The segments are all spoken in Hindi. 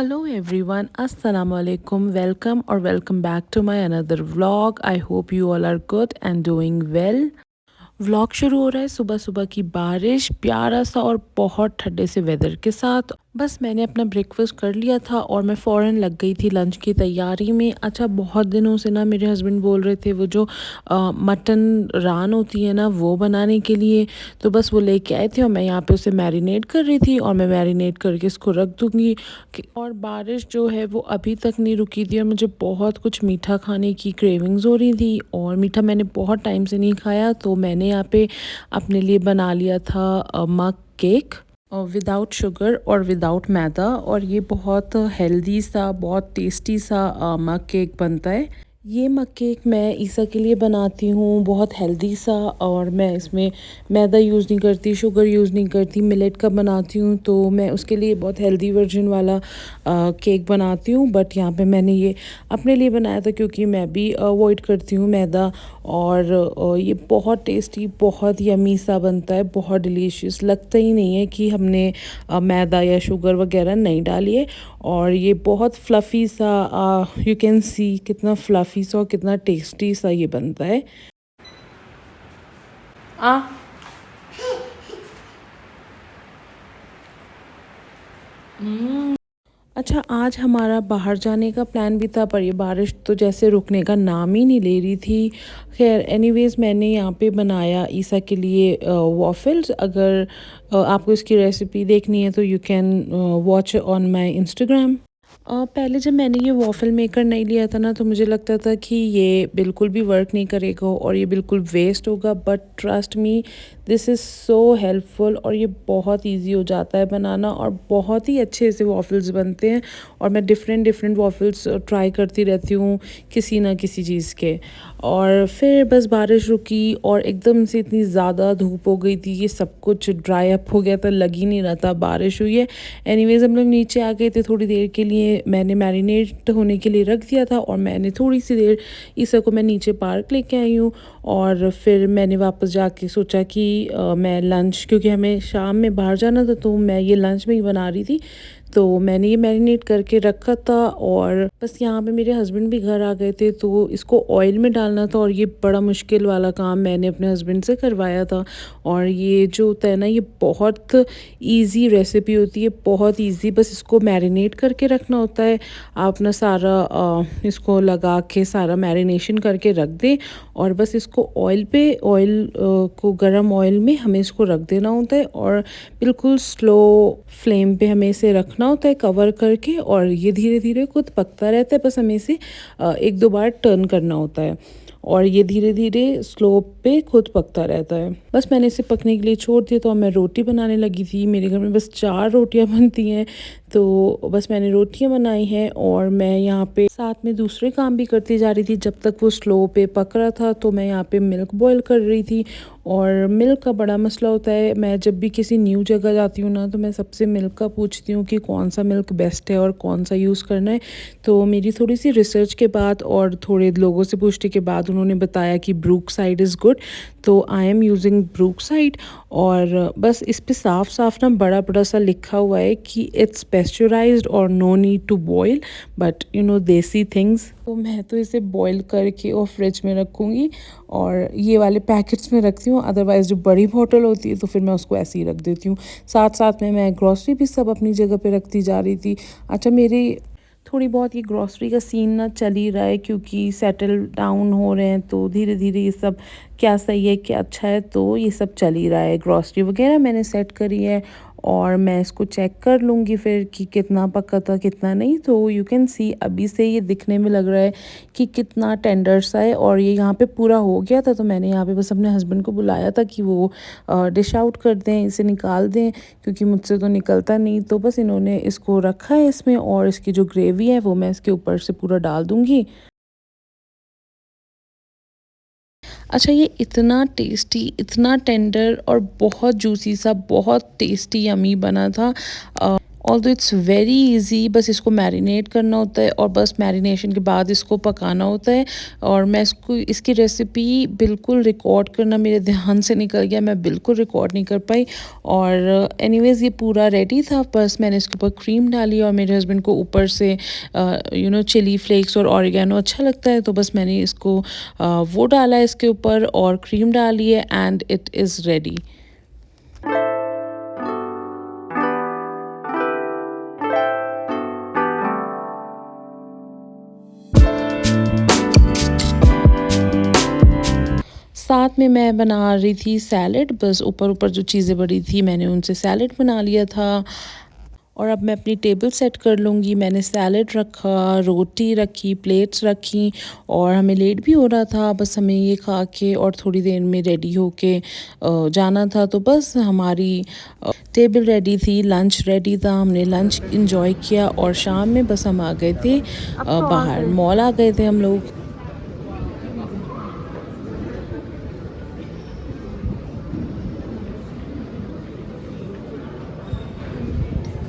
Hello everyone, Assalamu alaikum. Welcome or welcome back to my another vlog. I hope you all are good and doing well. Vlog शुरू हो रहा है सुबह सुबह की बारिश प्यारा सा और बहुत ठंडे से वेदर के साथ। बस मैंने अपना ब्रेकफास्ट कर लिया था और मैं फ़ौरन लग गई थी लंच की तैयारी में। अच्छा, बहुत दिनों से ना मेरे हस्बैंड बोल रहे थे वो जो मटन रान होती है ना वो बनाने के लिए, तो बस वो लेके आए थे और मैं यहाँ पे उसे मैरिनेट कर रही थी और मैं मैरिनेट करके इसको रख दूँगी। और बारिश जो है वो अभी तक नहीं रुकी थी और मुझे बहुत कुछ मीठा खाने की क्रेविंग्स हो रही थी और मीठा मैंने बहुत टाइम से नहीं खाया, तो मैंने यहाँ पे अपने लिए बना लिया था मग केक विदाउट शुगर और विदाउट मैदा। और ये बहुत हेल्दी सा बहुत टेस्टी सा मग केक बनता है। ये मग केक मैं ईसा के लिए बनाती हूँ, बहुत हेल्दी सा, और मैं इसमें मैदा यूज़ नहीं करती, शुगर यूज़ नहीं करती, मिलेट का बनाती हूँ, तो मैं उसके लिए बहुत हेल्दी वर्जन वाला केक बनाती हूँ। बट यहाँ पे मैंने ये अपने लिए बनाया था क्योंकि मैं भी अवॉइड करती हूँ मैदा। और ये बहुत टेस्टी बहुत यमी सा बनता है, बहुत डिलीशियस, लगता ही नहीं है कि हमने मैदा या शुगर वगैरह नहीं डाली है। और ये बहुत फ्लफ़ी सा, यू कैन सी कितना फ्लफ़ी सा और कितना टेस्टी सा ये बनता है। आ अच्छा, आज हमारा बाहर जाने का प्लान भी था, पर ये बारिश तो जैसे रुकने का नाम ही नहीं ले रही थी। खैर एनीवेज़ मैंने यहाँ पे बनाया ईसा के लिए वॉफ़ल्स। अगर आपको इसकी रेसिपी देखनी है तो you can watch on my Instagram. पहले जब मैंने ये वॉफ़ल मेकर नहीं लिया था ना, तो मुझे लगता था कि ये बिल्कुल भी वर्क नहीं करेगा और ये बिल्कुल वेस्ट होगा, but trust me this is so helpful. और ये बहुत इजी हो जाता है बनाना और बहुत ही अच्छे से वॉफ़ल्स बनते हैं। और मैं डिफ़रेंट डिफ़रेंट वॉफ़ल्स ट्राई करती रहती हूँ किसी ना किसी चीज़ के। और फिर बस बारिश रुकी और एकदम से इतनी ज़्यादा धूप हो गई थी, ये सब कुछ ड्राई अप हो गया था, लग ही नहीं रहा था बारिश हुई है। एनीवेज़ हम लोग नीचे आ गए थे थोड़ी देर के लिए, मैंने मैरिनेट होने के लिए रख दिया था और मैंने थोड़ी सी देर ईसा को मैं नीचे पार्क लेके आई हूँ। और फिर मैंने वापस जाके सोचा कि मैं लंच, क्योंकि हमें शाम में बाहर जाना था, तो मैं ये लंच में ही बना रही थी, तो मैंने ये मैरिनेट करके रखा था। और बस यहाँ पे मेरे हस्बैंड भी घर आ गए थे, तो इसको ऑयल में डालना था और ये बड़ा मुश्किल वाला काम मैंने अपने हस्बैंड से करवाया था। और ये जो होता है ना, ये बहुत इजी रेसिपी होती है, बहुत इजी, बस इसको मैरिनेट करके रखना होता है। आप ना सारा इसको लगा के सारा मैरिनेशन करके रख दें और बस इसको ऑयल को गरम ऑयल में हमें इसको रख देना होता है और बिल्कुल स्लो फ्लेम पे हमें इसे रखना होता है कवर करके। और ये धीरे धीरे खुद पकता रहता है, बस हमें इसे एक दो बार टर्न करना होता है और ये धीरे धीरे स्लो पे खुद पकता रहता है। बस मैंने इसे पकने के लिए छोड़ दिया, तो मैं रोटी बनाने लगी थी। मेरे घर में बस 4 रोटियां बनती हैं, तो बस मैंने रोटियां बनाई हैं और मैं यहाँ पे साथ में दूसरे काम भी करती जा रही थी। जब तक वो स्लो पे पक रहा था तो मैं यहाँ पे मिल्क बॉईल कर रही थी। और मिल्क का बड़ा मसला होता है, मैं जब भी किसी न्यू जगह जाती हूँ ना, तो मैं सबसे मिल्क का पूछती हूँ कि कौन सा मिल्क बेस्ट है और कौन सा यूज़ करना है। तो मेरी थोड़ी सी रिसर्च के बाद और थोड़े लोगों से पूछने के बाद उन्होंने बताया कि ब्रूक साइड इज़ गुड, तो I am using Brookside. और बस इस पे साफ साफ ना बड़ा बड़ा सा लिखा हुआ है कि इट्स पेस्चराइज्ड और no need to boil, but you know desi things. तो मैं तो इसे बॉईल करके और फ्रिज में रखूँगी और ये वाले पैकेट्स में रखती हूँ, अदरवाइज़ जो बड़ी बॉटल होती है तो फिर मैं उसको ऐसे ही रख देती हूँ। साथ साथ में मैं ग्रॉसरी भी सब अपनी जगह पे रखती जा रही थी। अच्छा, मेरी थोड़ी बहुत ये ग्रॉसरी का सीन ना चल ही रहा है क्योंकि सेटल डाउन हो रहे हैं, तो धीरे धीरे ये सब क्या सही है क्या अच्छा है, तो ये सब चल ही रहा है। ग्रॉसरी वगैरह मैंने सेट करी है और मैं इसको चेक कर लूँगी फिर कि कितना पका था कितना नहीं। तो यू कैन सी अभी से ये दिखने में लग रहा है कि कितना टेंडर सा है और ये यहाँ पे पूरा हो गया था। तो मैंने यहाँ पे बस अपने हस्बैंड को बुलाया था कि वो डिश आउट कर दें, इसे निकाल दें, क्योंकि मुझसे तो निकलता नहीं। तो बस इन्होंने इसको रखा है इसमें और इसकी जो ग्रेवी है वो मैं इसके ऊपर से पूरा डाल दूँगी। अच्छा, ये इतना टेस्टी, इतना टेंडर और बहुत जूसी सा, बहुत टेस्टी यम्मी बना था। ऑल्दो इट्स वेरी इजी, बस इसको मैरिनेट करना होता है और बस मैरिनेशन के बाद इसको पकाना होता है। और मैं इसकी रेसिपी बिल्कुल रिकॉर्ड करना मेरे ध्यान से निकल गया, मैं बिल्कुल रिकॉर्ड नहीं कर पाई। और एनीवेज़ ये पूरा रेडी था, बस मैंने इसके ऊपर क्रीम डाली और मेरे हस्बैंड को ऊपर से चिली फ्लेक्स और ऑरिगेनो अच्छा लगता है, तो बस मैंने इसको वो डाला है इसके ऊपर और क्रीम डाली है एंड इट इज़ रेडी। साथ में मैं बना रही थी सैलड, बस ऊपर ऊपर जो चीज़ें बड़ी थी मैंने उनसे सैलड बना लिया था। और अब मैं अपनी टेबल सेट कर लूँगी। मैंने सैलड रखा, रोटी रखी, प्लेट्स रखी और हमें लेट भी हो रहा था, बस हमें ये खा के और थोड़ी देर में रेडी होके जाना था। तो बस हमारी टेबल रेडी थी, लंच रेडी था, हमने लंच इंजॉय किया और शाम में बस हम आ गए थे बाहर, मॉल आ गए थे हम लोग।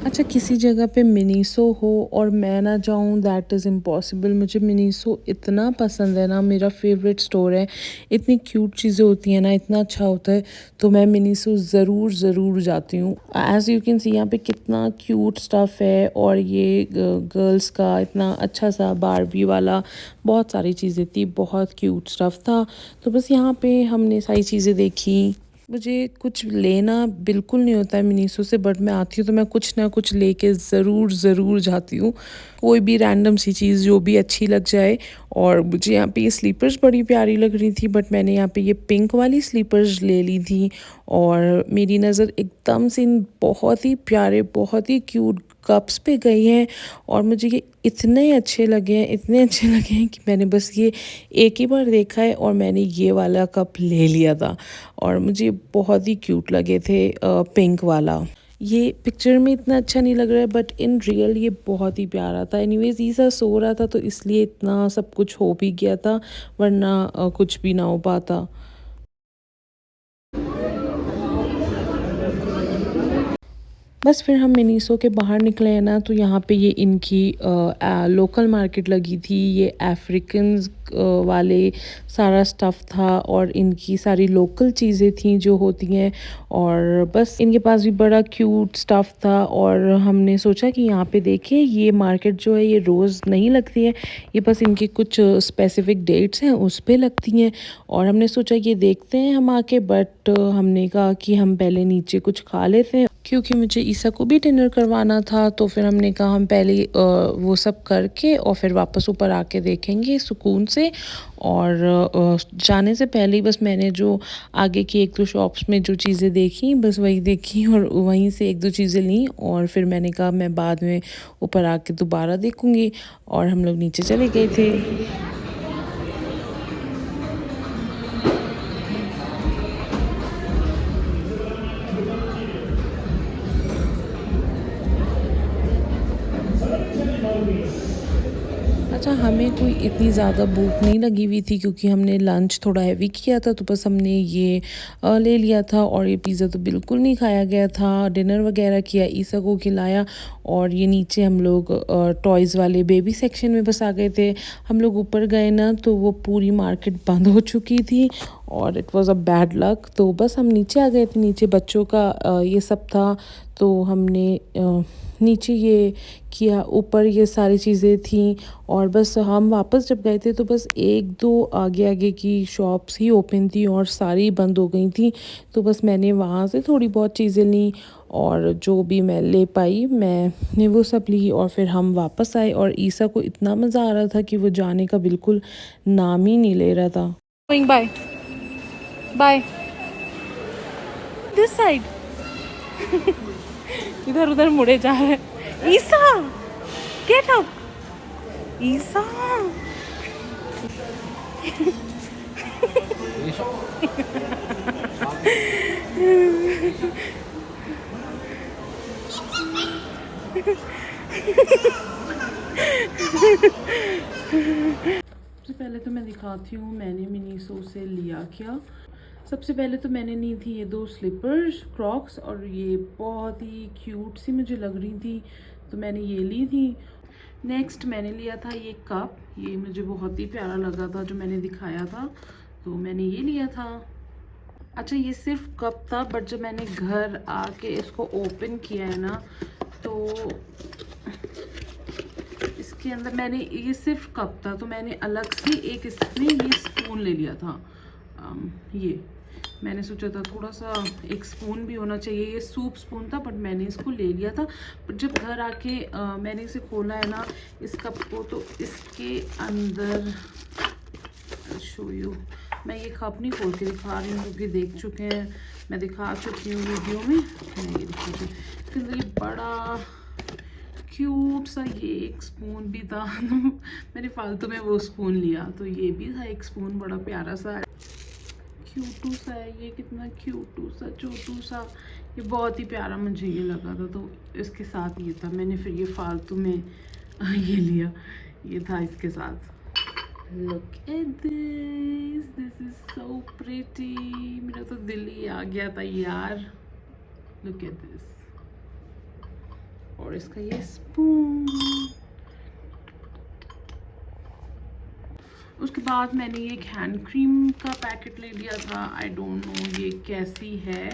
अच्छा, किसी जगह पे मिनीसो हो और मैं ना जाऊँ, दैट इज़ इम्पॉसिबल। मुझे मिनीसो इतना पसंद है ना, मेरा फेवरेट स्टोर है। इतनी क्यूट चीज़ें होती हैं ना, इतना अच्छा होता है, तो मैं मिनीसो ज़रूर ज़रूर जाती हूँ। एज़ यू कैन सी यहाँ पे कितना क्यूट स्टफ़ है और ये गर्ल्स का इतना अच्छा सा बारबी वाला बहुत सारी चीज़ें थी, बहुत क्यूट स्टफ़ था। तो बस यहाँ पे हमने सारी चीज़ें देखी। मुझे कुछ लेना बिल्कुल नहीं होता है मिनीसो से, बट मैं आती हूँ तो मैं कुछ ना कुछ लेके ज़रूर ज़रूर जाती हूँ, कोई भी रैंडम सी चीज़ जो भी अच्छी लग जाए। और मुझे यहाँ पे ये स्लीपर्स बड़ी प्यारी लग रही थी, बट मैंने यहाँ पे ये पिंक वाली स्लीपर्स ले ली थी और मेरी नज़र एकदम से इन बहुत ही प्यारे, बहुत ही क्यूट कप्स पे गई हैं और मुझे ये इतने अच्छे लगे हैं, इतने अच्छे लगे हैं कि मैंने बस ये एक ही बार देखा है और मैंने ये वाला कप ले लिया था और मुझे बहुत ही क्यूट लगे थे पिंक वाला। ये पिक्चर में इतना अच्छा नहीं लग रहा है, बट इन रियल ये बहुत ही प्यारा था। एनीवेज ईसा सो रहा था तो इसलिए इतना सब कुछ हो भी गया था, वरना कुछ भी ना हो पाता। बस फिर हम मिनीसो के बाहर निकले हैं ना, तो यहाँ पे ये इनकी लोकल मार्केट लगी थी। ये अफ्रीकन्स वाले सारा स्टफ़ था और इनकी सारी लोकल चीज़ें थी जो होती हैं, और बस इनके पास भी बड़ा क्यूट स्टफ़ था और हमने सोचा कि यहाँ पे देखें, ये मार्केट जो है ये रोज़ नहीं लगती है, ये बस इनकी कुछ स्पेसिफ़िक डेट्स हैं उस पे लगती हैं। और हमने सोचा ये देखते हैं हम आके, बट हमने कहा कि हम पहले नीचे कुछ खा लेते हैं क्योंकि मुझे ईसा को भी डिनर करवाना था। तो फिर हमने कहा हम पहले वो सब करके और फिर वापस ऊपर आके देखेंगे सुकून से। और जाने से पहले ही बस मैंने जो आगे की एक दो शॉप्स में जो चीज़ें देखी बस वही देखी और वहीं से एक दो चीज़ें ली और फिर मैंने कहा मैं बाद में ऊपर आके दोबारा देखूँगी, और हम लोग नीचे चले गए थे। अच्छा, हमें कोई इतनी ज़्यादा भूख नहीं लगी हुई थी क्योंकि हमने लंच थोड़ा हैवी किया था, तो बस हमने ये ले लिया था और ये पिज़्ज़ा तो बिल्कुल नहीं खाया गया था। डिनर वगैरह किया, ईसा को खिलाया और ये नीचे हम लोग टॉयज़ वाले बेबी सेक्शन में बस आ गए थे। हम लोग ऊपर गए ना तो वो पूरी मार्केट बंद हो चुकी थी और it was a bad luck. तो बस हम नीचे आ गए थे, नीचे बच्चों का ये सब था, तो हमने नीचे ये किया, ऊपर ये सारी चीज़ें थी। और बस हम वापस जब गए थे तो बस एक दो आगे आगे की शॉप्स ही ओपन थी और सारी बंद हो गई थी। तो बस मैंने वहाँ से थोड़ी बहुत चीज़ें ली और जो भी मैं ले पाई मैंने वो सब ली और फिर हम वापस आए। और ईसा को इतना मज़ा आ रहा था कि वो जाने का बिल्कुल नाम ही नहीं ले रहा था। Bye bye this side. इधर उधर मुड़े जा रहे हैं। Isa get up, Isa. सबसे पहले तो मैं दिखाती हूँ मैंने मिनीसो से लिया क्या। सबसे पहले तो मैंने ली थी ये 2 स्लीपर्स क्रॉक्स, और ये बहुत ही क्यूट सी मुझे लग रही थी तो मैंने ये ली थी। नेक्स्ट मैंने लिया था ये कप, ये मुझे बहुत ही प्यारा लगा था जो मैंने दिखाया था, तो मैंने ये लिया था। अच्छा, ये सिर्फ कप था, बट जब मैंने घर आके इसको ओपन किया है ना, तो इसके अंदर मैंने, ये सिर्फ कप था तो मैंने अलग से एक इसमें ये स्पून ले लिया था। ये मैंने सोचा था थोड़ा सा एक स्पून भी होना चाहिए, ये सूप स्पून था बट मैंने इसको ले लिया था। बट जब घर आके मैंने इसे खोला है ना इस कप को, तो इसके अंदर शो यू, मैं ये कप नहीं खोल के दिखा रही हूँ क्योंकि देख चुके हैं, मैं दिखा चुकी हूँ वीडियो में। मैं ये दिखा रही हूँ, इसके अंदर ये बड़ा क्यूट सा ये एक स्पून भी था मैंने फालतू में वो स्पून लिया, तो ये भी था एक स्पून, बड़ा प्यारा सा क्यूटू सा है ये, कितना क्यूटू सा छोटू सा, ये बहुत ही प्यारा मुझे ये लगा था, तो इसके साथ ये था। मैंने फिर ये फालतू में ये लिया, ये था इसके साथ। Look at this, this is so pretty, मेरा तो दिल ही आ गया था यार। लुक एट दिस, और इसका ये स्पून। उसके बाद मैंने ये एक हैंड क्रीम का पैकेट ले लिया था, आई डोंट नो ये कैसी है,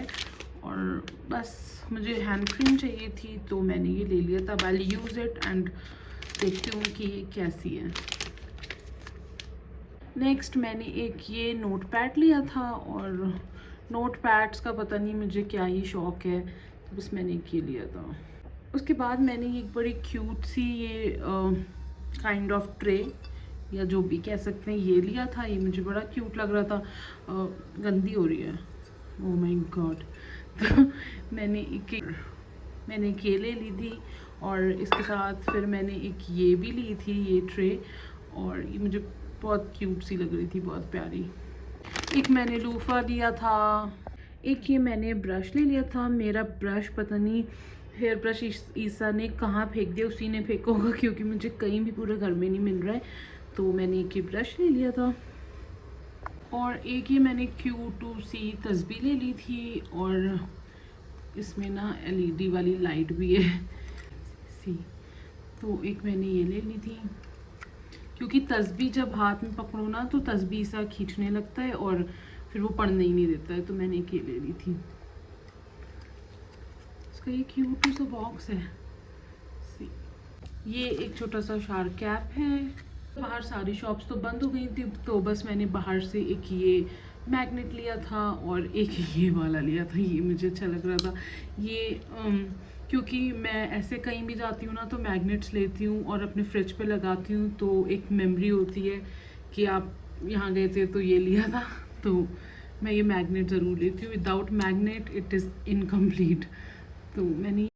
और बस मुझे हैंड क्रीम चाहिए थी तो मैंने ये ले लिया था। आई यूज़ इट एंड देखती हूँ कि ये कैसी है। नेक्स्ट मैंने एक ये नोट पैड लिया था, और नोट पैड्स का पता नहीं मुझे क्या ही शौक है, तो बस मैंने एक ये लिया था। उसके बाद मैंने एक बड़ी क्यूट सी ये काइंड ऑफ ट्रे या जो भी कह सकते हैं ये लिया था, ये मुझे बड़ा क्यूट लग रहा था। गंदी हो रही है, ओह माय गॉड तो मैंने एक ये ले ली थी, और इसके साथ फिर मैंने एक ये भी ली थी ये ट्रे, और ये मुझे बहुत क्यूट सी लग रही थी, बहुत प्यारी। एक मैंने लूफा लिया था, एक ये मैंने ब्रश ले लिया था। मेरा ब्रश पता नहीं हेयर ब्रश ईसा ने कहाँ फेंक दिया, उसी ने फेंका होगा क्योंकि मुझे कहीं भी पूरे घर में नहीं मिल रहा है, तो मैंने एक ये ब्रश ले लिया था। और एक ये मैंने क्यूट सी तस्बीह ले ली थी, और इसमें ना LED वाली लाइट भी है सी, तो एक मैंने ये ले ली थी क्योंकि तस्बीह जब हाथ में पकड़ो ना तो तस्बीह सा खींचने लगता है और फिर वो पढ़ने ही नहीं देता है, तो मैंने एक ये ले ली थी। इसका ये क्यूट सा बॉक्स है सी। ये एक छोटा सा शार्क कैप है। बाहर सारी शॉप्स तो बंद हो गई थी, तो बस मैंने बाहर से एक ये मैग्नेट लिया था और एक ये वाला लिया था, ये मुझे अच्छा लग रहा था। ये क्योंकि मैं ऐसे कहीं भी जाती हूँ ना तो मैग्नेट्स लेती हूँ और अपने फ्रिज पे लगाती हूँ, तो एक मेमोरी होती है कि आप यहाँ गए थे तो ये लिया था, तो मैं ये मैग्नेट ज़रूर लेती हूँ। Without magnet it is incomplete, तो मैंने